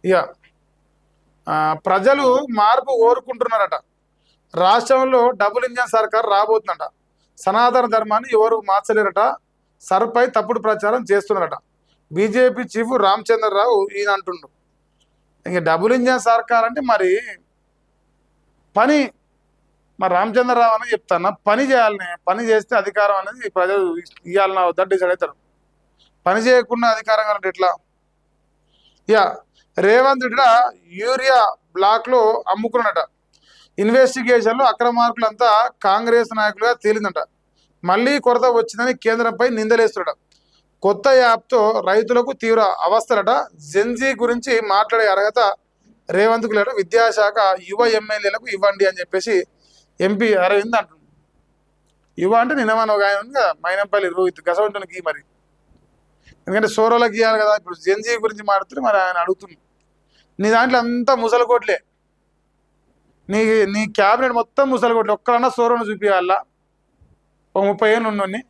ఇక ప్రజలు మార్పు కోరుకుంటున్నారట. రాష్ట్రంలో డబుల్ ఇంజన్ సర్కార్ రాబోతుందట. సనాతన ధర్మాన్ని ఎవరు మార్చలేరట. సర్పై తప్పుడు ప్రచారం చేస్తున్నారట. బీజేపీ చీఫ్ రామచంద్రరావు ఈయన అంటుండు. ఇంక డబుల్ ఇంజన్ సర్కార్ అంటే మరి పని, మరి రామచంద్రరావు అని చెప్తాను, పని చేయాలని. పని చేస్తే అధికారం అనేది ప్రజలు ఇవ్వాలన్న వద్ద డిసైడ్ అవుతారు. పని చేయకుండా అధికారం అంటే ఎట్లా? యా, రేవంత్ రెడ్డి యూరియా బ్లాక్ లో అమ్ముకున్నట. ఇన్వెస్టిగేషన్లో అక్రమార్కులంతా కాంగ్రెస్ నాయకులుగా తేలిందట. మళ్లీ కొరత వచ్చిందని కేంద్రంపై నిందలేస్తున్నట. కొత్త యాప్తో రైతులకు తీవ్ర అవస్థలట. జెన్జీ గురించి మాట్లాడే అర్హత రేవంత్కు లేట. విద్యాశాఖ యువ ఎమ్మెల్యేలకు ఇవ్వండి అని చెప్పేసి ఎంపీ అరవింద్ అంటున్నాడు. యువ అంటే నిన్నమని ఒక ఆయన ఉంది కదా, మైనంపల్లి రోహిత్ గసవంతునికి. మరి ఎందుకంటే సోరోలకు ఇవ్వాలి కదా. ఇప్పుడు జెన్జీ గురించి మాట్లాడుతుంటే మరి ఆయన అడుగుతుంది. నీ దాంట్లో అంతా ముసలకోట్లే. నీ నీ క్యాబినెట్ మొత్తం ముసలకోట్లు. ఒక్కడన్నా సోరోను చూపించాలా? ఒక 30 ఏళ్ళు ఉన్నోన్ని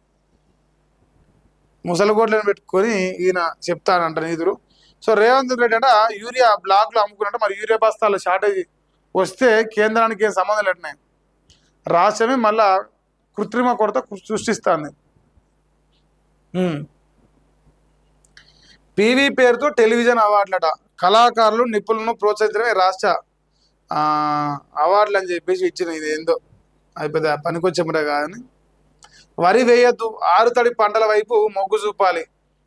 ముసలకోట్లను పెట్టుకొని ఈయన చెప్తానంట నిధులు. సో రేవంత్ రెడ్డి అంట యూరియా బ్లాక్లో అమ్ముకున్నట్టు. మరి యూరియా బస్తాల షార్టేజ్ వస్తే కేంద్రానికి ఏం సంబంధం లేటున్నాయి. రాష్ట్రమే మళ్ళా కృత్రిమ కొరత సృష్టిస్తుంది. పీవీ పేరుతో టెలివిజన్ అవార్డులట. కళాకారులు నిపుణులను ప్రోత్సహించడమే రాష్ట్ర అవార్డులు అని చెప్పేసి ఇచ్చిన. ఇది ఏందో అది పెద్ద పనికొచ్చేముట కాదని. వరి వేయద్దు, ఆరుతడి పంటల వైపు మొగ్గు చూపాలి.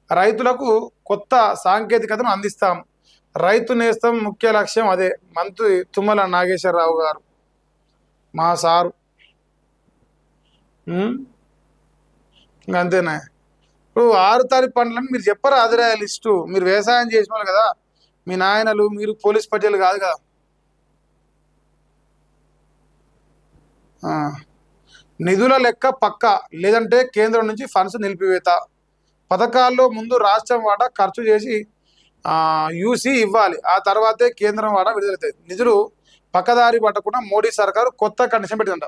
రైతులకు కొత్త సాంకేతికతను అందిస్తాం. రైతు నేస్తం ముఖ్య లక్ష్యం అదే. మంత్రి తుమ్మల నాగేశ్వరరావు గారు మా సారు. అంతేనా? ఇప్పుడు ఆరుతడి పంటలను మీరు చెప్పరా? అదిరా లిస్టు. మీరు వ్యవసాయం చేసిన వాళ్ళు కదా, మీ నాయనలు, మీరు పోలీస్ పట్టేలు కాదు కదా. నిధుల లెక్క పక్క, లేదంటే కేంద్రం నుంచి ఫండ్స్ నిలిపివేత. పథకాల్లో ముందు రాష్ట్రం వాటా ఖర్చు చేసి యూసీ ఇవ్వాలి. ఆ తర్వాతే కేంద్రం వాటా విడుదలవుతాయి. నిధులు పక్కదారి పట్టకుండా మోడీ సర్కారు కొత్త కండిషన్ పెట్టిందంట.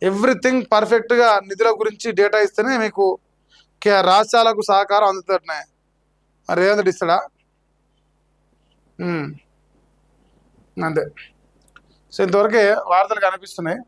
ఎవ్రీథింగ్ పర్ఫెక్ట్గా నిధుల గురించి డేటా ఇస్తేనే మీకు రాష్ట్రాలకు సహకారం అందుతున్నాయి. రేవంత్ రెడ్డి ఇస్తాడా? అంతే. సో ఇంతవరకే వార్తలు కనిపిస్తున్నాయి.